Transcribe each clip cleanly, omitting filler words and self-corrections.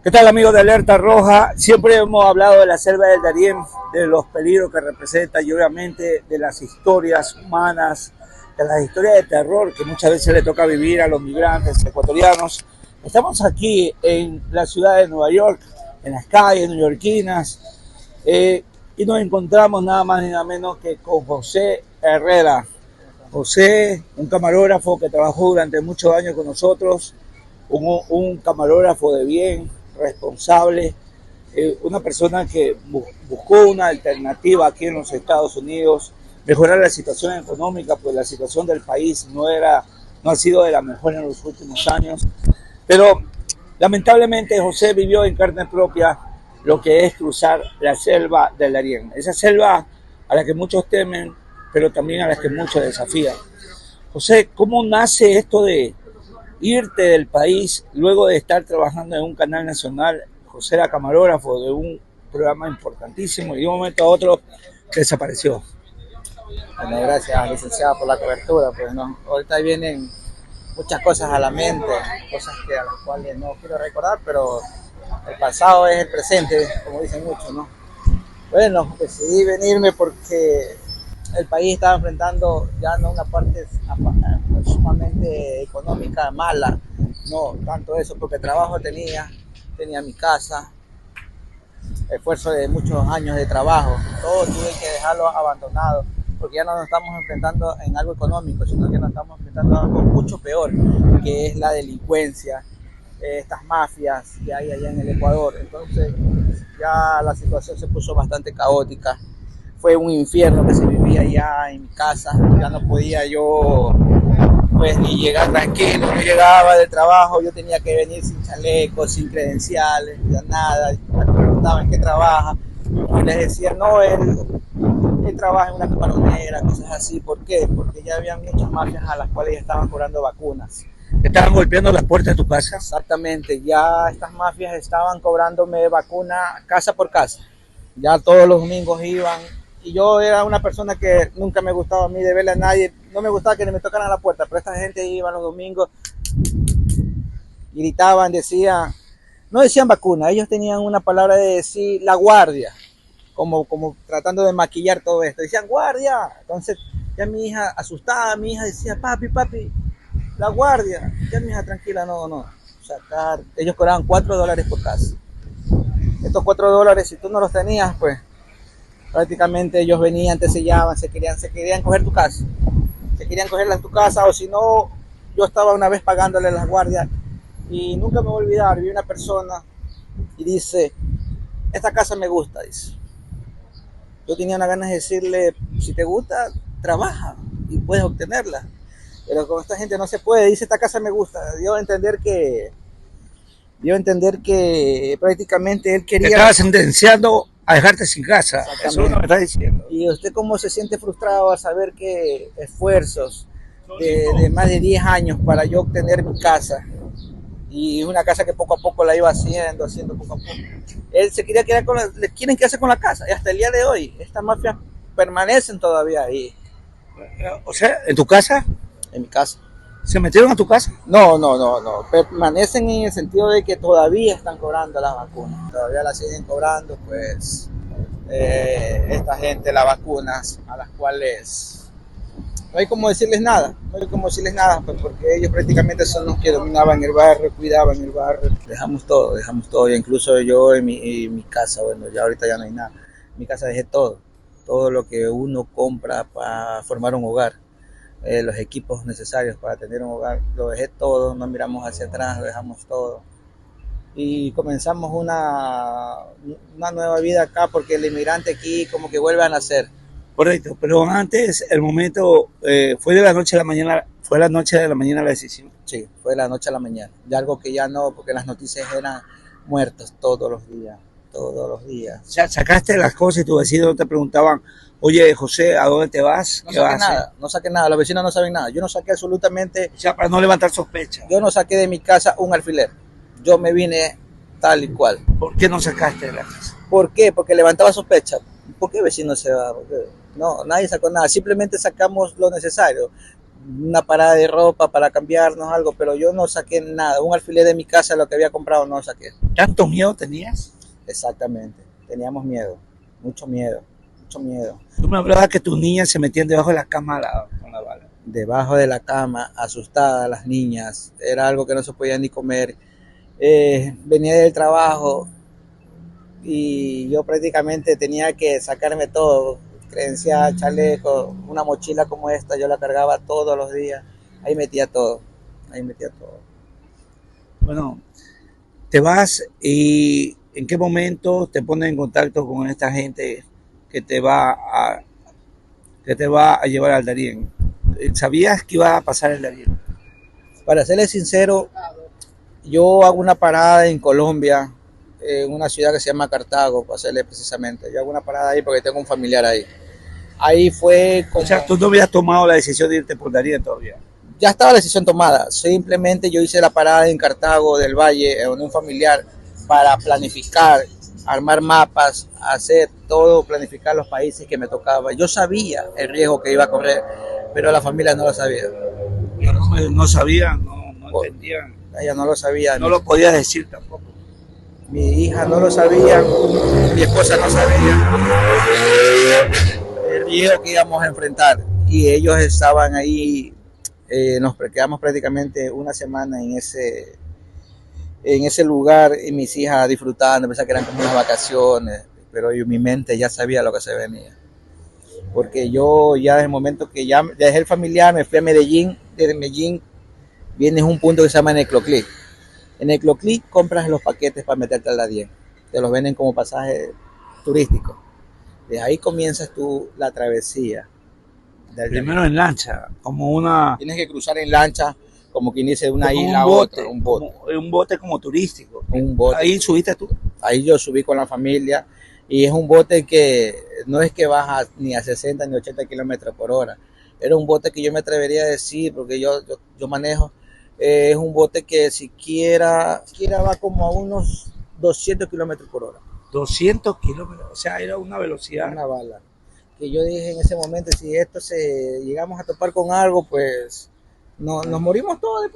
¿Qué tal, amigos de Alerta Roja? Siempre hemos hablado de la selva del Darién, de los peligros que representa y obviamente de las historias humanas, de las historias de terror que muchas veces le toca vivir a los migrantes ecuatorianos. Estamos aquí en la ciudad de Nueva York, en las calles neoyorquinas, y nos encontramos nada más ni nada menos que con José Herrera. José, un camarógrafo que trabajó durante muchos años con nosotros, un camarógrafo de bien, responsable, una persona que buscó una alternativa aquí en los Estados Unidos, mejorar la situación económica, pues la situación del país no ha sido de la mejor en los últimos años, pero lamentablemente José vivió en carne propia lo que es cruzar la selva del Darién, esa selva a la que muchos temen, pero también a la que muchos desafían. José, ¿cómo nace esto de irte del país luego de estar trabajando en un canal nacional? José era camarógrafo de un programa importantísimo y de un momento a otro desapareció. Bueno, gracias, licenciada, por la cobertura. Pues no, ahorita vienen muchas cosas a la mente, cosas a las cuales no quiero recordar, pero el pasado es el presente, como dicen muchos, ¿no? Bueno, decidí venirme porque el país estaba enfrentando ya no una parte sumamente económica mala, no tanto eso, porque trabajo tenía mi casa, esfuerzo de muchos años de trabajo, todo tuve que dejarlo abandonado, porque ya no nos estamos enfrentando en algo económico, sino que nos estamos enfrentando a algo mucho peor, que es la delincuencia, estas mafias que hay allá en el Ecuador. Entonces ya la situación se puso bastante caótica. Fue un infierno que se vivía ya en mi casa, ya no podía yo pues ni llegar tranquilo, no llegaba del trabajo, yo tenía que venir sin chaleco, sin credenciales, ya nada, me preguntaban qué trabaja, y les decía, no, él trabaja en una camaronera, cosas así. ¿Por qué? Porque ya había muchas mafias a las cuales ya estaban cobrando vacunas. ¿Estaban golpeando las puertas de tu casa? Exactamente, ya estas mafias estaban cobrándome vacuna casa por casa, ya todos los domingos iban. Y yo era una persona que nunca me gustaba a mí de verle a nadie, no me gustaba que me tocaran a la puerta, pero esta gente iba los domingos, gritaban, decían, no decían vacuna, ellos tenían una palabra de decir la guardia, como tratando de maquillar todo esto, decían guardia. Entonces ya mi hija asustada, mi hija decía, papi, la guardia, ya mi hija tranquila, no, sacar, ellos cobraban $4 por casa. Estos $4, si tú no los tenías, pues prácticamente ellos venían, te sellaban, se querían coger tu casa, tu casa, o si no, yo estaba una vez pagándole las guardias y nunca me voy a olvidar, vi una persona y dice, esta casa me gusta, dice. Yo tenía una ganas de decirle, si te gusta, trabaja y puedes obtenerla, pero con esta gente no se puede, dice, esta casa me gusta. Dio a entender que prácticamente él quería... Te estaba sentenciando a dejarte sin casa. Eso no me está diciendo. ¿Y usted cómo se siente frustrado al saber que esfuerzos de más de 10 años para yo obtener mi casa, y una casa que poco a poco la iba haciendo poco a poco, él se quería quedar le quieren quedarse con la casa, y hasta el día de hoy estas mafias permanecen todavía ahí? O sea, ¿en tu casa? En mi casa. ¿Se metieron a tu casa? No, permanecen en el sentido de que todavía están cobrando las vacunas, todavía las siguen cobrando, pues esta gente, las vacunas a las cuales no hay como decirles nada, pues, porque ellos prácticamente son los que dominaban el barrio, cuidaban el barrio. Dejamos todo, incluso yo en mi casa, bueno, ya ahorita ya no hay nada, en mi casa dejé todo lo que uno compra para formar un hogar. Los equipos necesarios para tener un hogar, lo dejé todo, no miramos hacia atrás, lo dejamos todo y comenzamos una nueva vida acá, porque el inmigrante aquí como que vuelve a nacer. Correcto, pero antes el momento fue de la noche a la mañana, fue la noche de la mañana la decisión. Sí, fue de la noche a la mañana, ya algo que ya no, porque las noticias eran muertos todos los días. O sea, sacaste las cosas y tus vecinos te preguntaban, oye, José, ¿a dónde te vas? No saqué nada, los vecinos no saben nada. Yo no saqué absolutamente... O sea, para no levantar sospechas. Yo no saqué de mi casa un alfiler. Yo me vine tal y cual. ¿Por qué no sacaste de la casa? ¿Por qué? Porque levantaba sospechas. ¿Por qué vecino se va? No, nadie sacó nada. Simplemente sacamos lo necesario. una parada de ropa para cambiarnos algo, pero yo no saqué nada. Un alfiler de mi casa, lo que había comprado, no saqué. ¿Tanto miedo tenías? Exactamente. Teníamos miedo, mucho miedo, mucho miedo. Tú me hablabas que tus niñas se metían debajo de la cama con la bala. Debajo de la cama, asustadas las niñas, era algo que no se podía ni comer. Venía del trabajo y yo prácticamente tenía que sacarme todo, credencial, chaleco, una mochila como esta, yo la cargaba todos los días, ahí metía todo, ahí metía todo. Bueno, te vas y ¿en qué momento te pones en contacto con esta gente que te va a, que te va a llevar al Darién? ¿Sabías que iba a pasar el Darién? Para serles sincero, yo hago una parada en Colombia, en una ciudad que se llama Cartago, para serle precisamente. Yo hago una parada ahí porque tengo un familiar ahí. Ahí fue como... O sea, tú no habías tomado la decisión de irte por Darién todavía. Ya estaba la decisión tomada, simplemente yo hice la parada en Cartago del Valle, donde un familiar, para planificar, armar mapas, hacer todo, planificar los países que me tocaba. Yo sabía el riesgo que iba a correr, pero la familia no lo sabía. No sabían, no entendían. Ella no lo sabía. No lo podías decir tampoco. Mi hija no lo sabía, mi esposa no sabía el riesgo que íbamos a enfrentar. Y ellos estaban ahí, nos quedamos prácticamente una semana en ese lugar y mis hijas disfrutando, pensaba que eran como unas vacaciones, pero yo, mi mente ya sabía lo que se venía. Porque yo ya desde el momento que ya dejé el familiar, me fui a Medellín, desde Medellín vienes a un punto que se llama Necloclí. En Necloclí compras los paquetes para meterte al Darién, te los venden como pasaje turístico. De ahí comienzas tú la travesía. Primero en lancha, como una... Tienes que cruzar en lancha, como quien dice, de una como isla a otra, un bote. Un bote como turístico. Un bote. Ahí subiste tú. Ahí yo subí con la familia y es un bote que no es que baja ni a 60 ni 80 kilómetros por hora. Era un bote que yo me atrevería a decir, porque yo manejo, es un bote que siquiera va como a unos 200 kilómetros por hora. 200 kilómetros, o sea, era una velocidad. Una bala. Que yo dije en ese momento, si llegamos a topar con algo, pues nos morimos todos.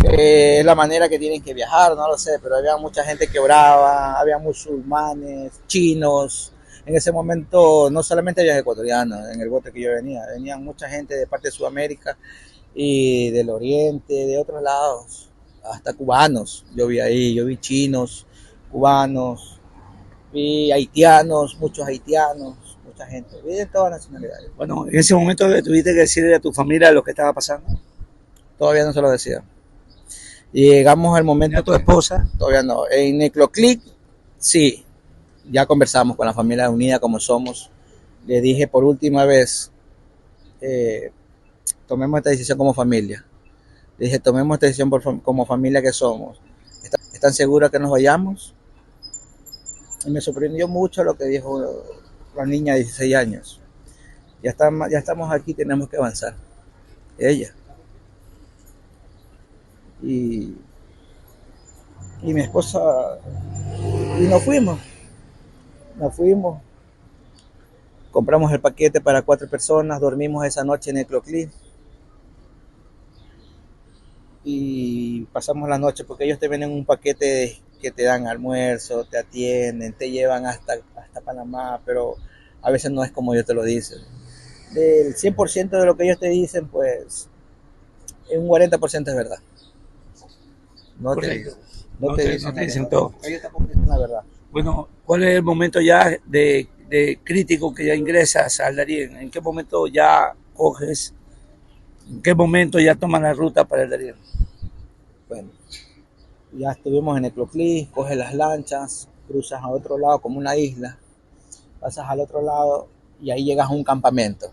Es la manera que tienen que viajar, no lo sé, pero había mucha gente que oraba, había musulmanes, chinos. En ese momento no solamente había ecuatorianos en el bote que yo venían mucha gente de parte de Sudamérica y del Oriente, de otros lados, hasta cubanos. Yo vi chinos, cubanos, vi haitianos, muchos haitianos, mucha gente, vi de todas nacionalidades. Bueno, en ese momento tuviste que decirle a tu familia lo que estaba pasando. Todavía no se lo decía. Y llegamos al momento... ¿A tu esposa? Todavía no. En Necloclí, sí, ya conversamos con la familia unida como somos. Le dije por última vez, tomemos esta decisión como familia. Le dije, tomemos esta decisión como familia que somos. ¿Están seguros que nos vayamos? Y me sorprendió mucho lo que dijo la niña de 16 años. Ya estamos aquí, tenemos que avanzar. Ella. Y mi esposa, y nos fuimos, compramos el paquete para 4 personas, dormimos esa noche en Necloclí y pasamos la noche porque ellos te venden un paquete que te dan almuerzo, te atienden, te llevan hasta Panamá, pero a veces no es como ellos te lo dicen. Del 100% de lo que ellos te dicen, pues un 40% es verdad. No te dicen todo. Ellos tampoco dicen la verdad. Bueno, ¿cuál es el momento ya de crítico que ya ingresas al Darién? ¿En qué momento ya coges? ¿En qué momento ya tomas la ruta para el Darién? Bueno, ya estuvimos en Necloclí, coges las lanchas, cruzas a otro lado como una isla, pasas al otro lado y ahí llegas a un campamento.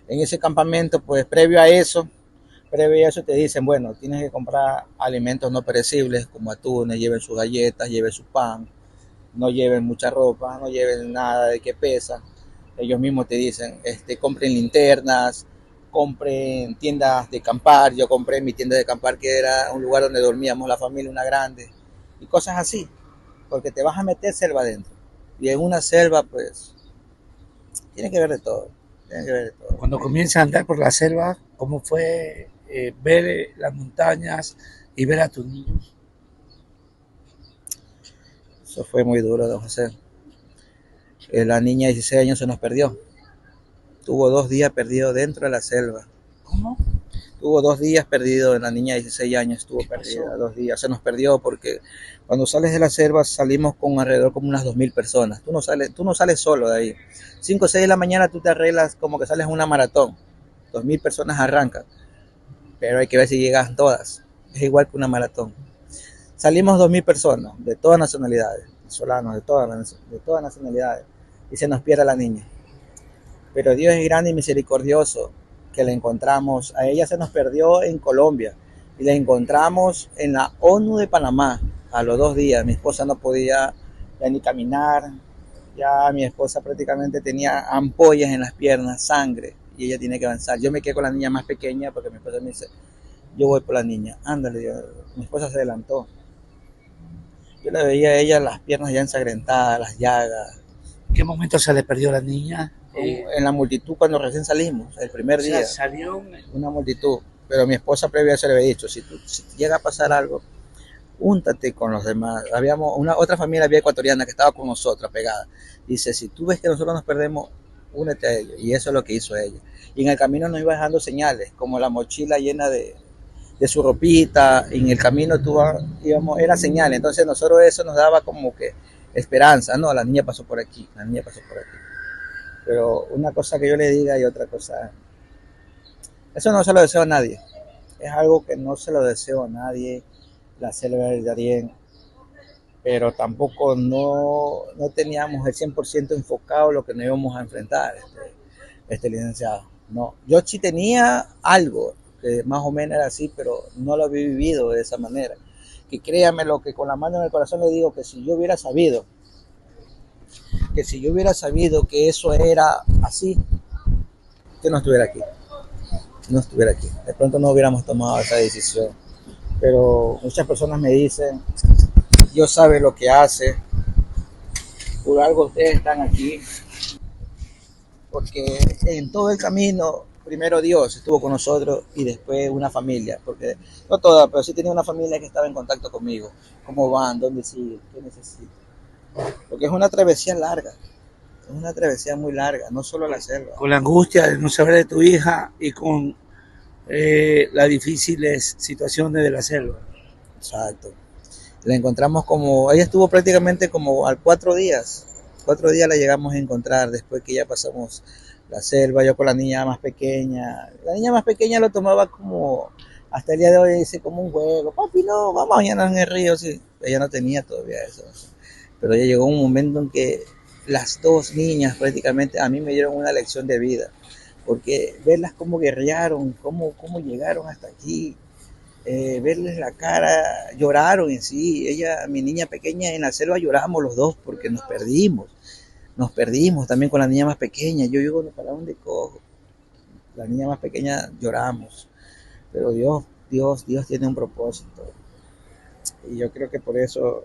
En ese campamento, pues previo a eso te dicen, bueno, tienes que comprar alimentos no perecibles como atunes, lleven sus galletas, lleven su pan, no lleven mucha ropa, no lleven nada de que pesa. Ellos mismos te dicen, compren linternas, compren tiendas de acampar. Yo compré mi tienda de acampar, que era un lugar donde dormíamos la familia, una grande, y cosas así, porque te vas a meter selva adentro. Y en una selva, pues, tienes que ver de todo. tiene que ver de todo. Cuando comienza a andar por la selva, ¿cómo fue ver las montañas y ver a tus niños? Eso fue muy duro, don José. La niña de 16 años se nos perdió. Tuvo 2 días perdido dentro de la selva. ¿Cómo? Tuvo 2 días perdido, la niña de 16 años estuvo ¿Qué pasó? perdida 2 días. Se nos perdió porque cuando sales de la selva salimos con alrededor como unas 2000 personas. Tú no sales solo de ahí. 5 o 6 de la mañana tú te arreglas como que sales en una maratón. 2000 personas arrancan, pero hay que ver si llegan todas. Es igual que una maratón. Salimos 2000 personas de todas nacionalidades, venezolanos, de todas nacionalidades, y se nos pierde la niña. Pero Dios es grande y misericordioso, que la encontramos. A ella se nos perdió en Colombia y la encontramos en la ONU de Panamá a los 2 días. Mi esposa no podía ya ni caminar, ya mi esposa prácticamente tenía ampollas en las piernas, sangre, y ella tiene que avanzar. Yo me quedé con la niña más pequeña porque mi esposa me dice, yo voy por la niña, ándale. Mi esposa se adelantó. Yo le veía a ella las piernas ya ensangrentadas, las llagas. ¿En qué momento se le perdió la niña? En la multitud cuando recién salimos, el primer día. Salió Una multitud. Pero mi esposa previa se le había dicho, si llega a pasar algo, úntate con los demás. Habíamos otra familia había ecuatoriana que estaba con nosotros pegada. Dice, si tú ves que nosotros nos perdemos, únete a ellos. Y eso es lo que hizo ella. Y en el camino nos iba dejando señales, como la mochila llena de su ropita. Y en el camino íbamos, era señal. Entonces nosotros eso nos daba como que esperanza. No, la niña pasó por aquí, la niña pasó por aquí. Pero una cosa que yo le diga y otra cosa, eso no se lo deseo a nadie. Es algo que no se lo deseo a nadie, la selva del Darién. Pero tampoco no teníamos el 100% enfocado lo que nos íbamos a enfrentar, este licenciado. No, yo sí tenía algo que más o menos era así, pero no lo había vivido de esa manera. Que créame lo que con la mano en el corazón le digo, que si yo hubiera sabido que eso era así, que no estuviera aquí. De pronto no hubiéramos tomado esa decisión. Pero muchas personas me dicen, Dios sabe lo que hace, por algo ustedes están aquí, porque en todo el camino, primero Dios estuvo con nosotros y después una familia, porque no toda, pero sí tenía una familia que estaba en contacto conmigo. ¿Cómo van? ¿Dónde siguen? ¿Qué necesitan? Porque es una travesía larga, es una travesía muy larga, no solo la selva. con la angustia de no saber de tu hija y con las difíciles situaciones de la selva. Exacto. La encontramos ella estuvo prácticamente como al 4 días. 4 días la llegamos a encontrar después que ya pasamos la selva, yo con la niña más pequeña. La niña más pequeña lo tomaba como, hasta el día de hoy dice como un juego. Papi, no, vamos a bañarnos en el río, sí. Ella no tenía todavía eso. Pero ya llegó un momento en que las dos niñas prácticamente a mí me dieron una lección de vida. Porque verlas cómo guerrearon, cómo llegaron hasta aquí, verles la cara, lloraron en sí. Ella, mi niña pequeña, en la selva lloramos los dos porque nos perdimos también con la niña más pequeña. Yo digo, ¿para dónde cojo? La niña más pequeña lloramos, pero Dios tiene un propósito y yo creo que por eso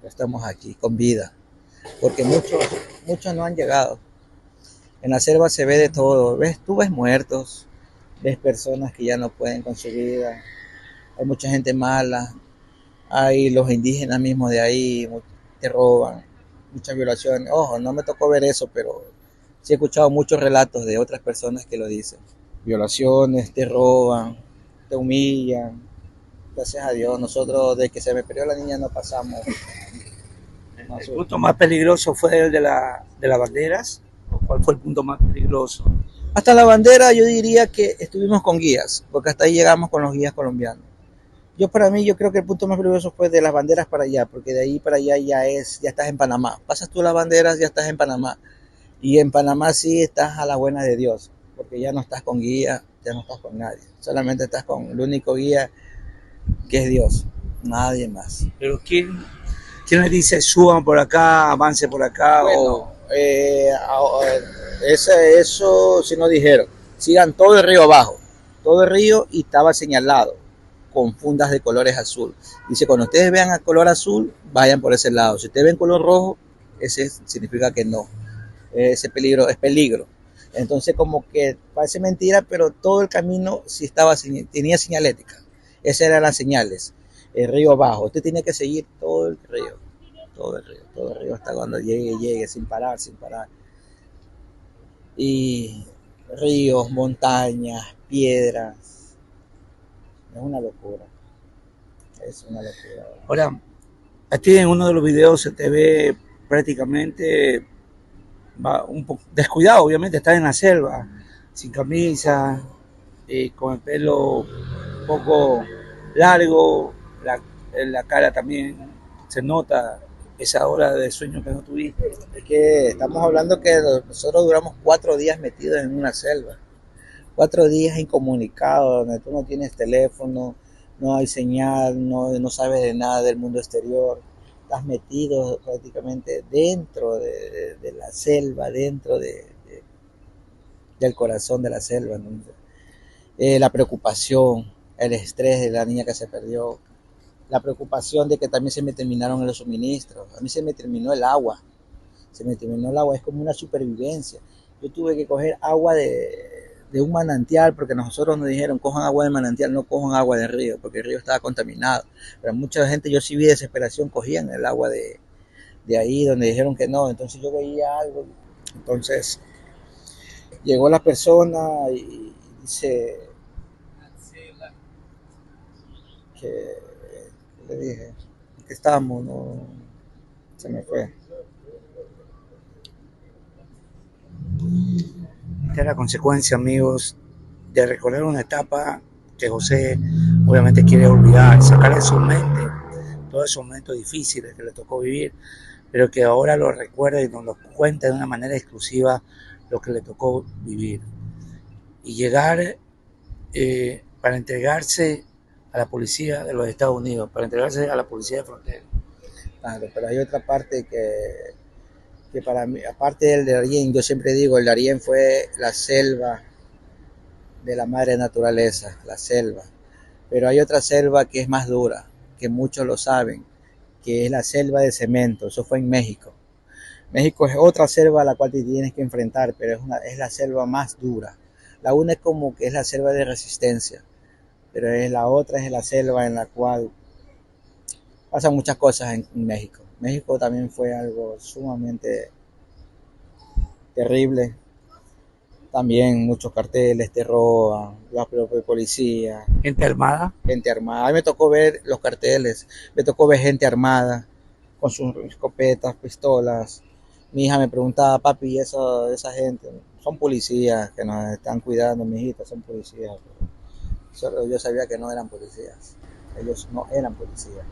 estamos aquí con vida, porque muchos no han llegado. En la selva se ve de todo, tú ves muertos, ves personas que ya no pueden con su vida, hay mucha gente mala, hay los indígenas mismos de ahí, te roban, muchas violaciones. Ojo, no me tocó ver eso, pero sí he escuchado muchos relatos de otras personas que lo dicen. Violaciones, te roban, te humillan. Gracias a Dios, nosotros desde que se me perdió la niña no pasamos. ¿El punto más peligroso fue el de las banderas? ¿O cuál fue el punto más peligroso? Hasta la bandera yo diría que estuvimos con guías, porque hasta ahí llegamos con los guías colombianos. Yo creo que el punto más peligroso fue de las banderas para allá, porque de ahí para allá ya estás en Panamá. Pasas tú las banderas, ya estás en Panamá. Y en Panamá sí estás a la buena de Dios, porque ya no estás con guía, ya no estás con nadie. Solamente estás con el único guía que es Dios, nadie más. Pero ¿quién les dice suban por acá, avance por acá? Bueno, eso sí nos dijeron. Sigan todo el río abajo, todo el río, y estaba señalado con fundas de colores azul. Dice, cuando ustedes vean el color azul, vayan por ese lado. Si ustedes ven color rojo, ese significa que no. Ese peligro es peligro. Entonces como que parece mentira, pero todo el camino sí tenía señalética. Esas eran las señales. El río abajo. Usted tiene que seguir todo el río, todo el río hasta cuando llegue, sin parar, sin parar. Y ríos, montañas, piedras. Es una locura. Es una locura. Ahora, a ti en uno de los videos se te ve prácticamente un poco descuidado, obviamente, estás en la selva, sin camisa, con el pelo un poco largo, en la cara también se nota esa hora de sueño que no tuviste. Es que estamos hablando que nosotros duramos 4 días metidos en una selva. 4 días incomunicados, donde tú no tienes teléfono, no hay señal, no sabes de nada del mundo exterior. Estás metido prácticamente dentro de la selva, dentro del corazón de la selva, ¿no? La preocupación, el estrés de la niña que se perdió, la preocupación de que también se me terminaron los suministros, a mí se me terminó el agua, es como una supervivencia. Yo tuve que coger agua de un manantial, porque nosotros nos dijeron, cojan agua de manantial, no cojan agua de río, porque el río estaba contaminado. Pero mucha gente, yo sí vi desesperación, cogían el agua de ahí, donde dijeron que no. Entonces yo veía algo. Entonces llegó la persona y dice que, le dije, que estábamos, no, se me fue. Esta es la consecuencia, amigos, de recordar una etapa que José obviamente quiere olvidar, sacar de su mente todos esos momentos difíciles que le tocó vivir, pero que ahora lo recuerda y nos lo cuenta de una manera exclusiva lo que le tocó vivir. Y llegar para entregarse a la policía de los Estados Unidos, para entregarse a la policía de frontera. Claro, pero hay otra parte que para mí, aparte del Darién, yo siempre digo, el Darién fue la selva de la madre naturaleza, la selva. Pero hay otra selva que es más dura, que muchos lo saben, que es la selva de cemento. Eso fue en México. México es otra selva a la cual te tienes que enfrentar, pero es la selva más dura. La una es como que es la selva de resistencia, pero la otra es la selva en la cual pasan muchas cosas en México. México también fue algo sumamente terrible. También muchos carteles te roban, la propia policía. Gente armada. Gente armada. A mí me tocó ver los carteles, me tocó ver gente armada con sus escopetas, pistolas. Mi hija me preguntaba, papi, ¿y esa gente? Son policías que nos están cuidando, mi hijita, son policías. Solo yo sabía que no eran policías. Ellos no eran policías.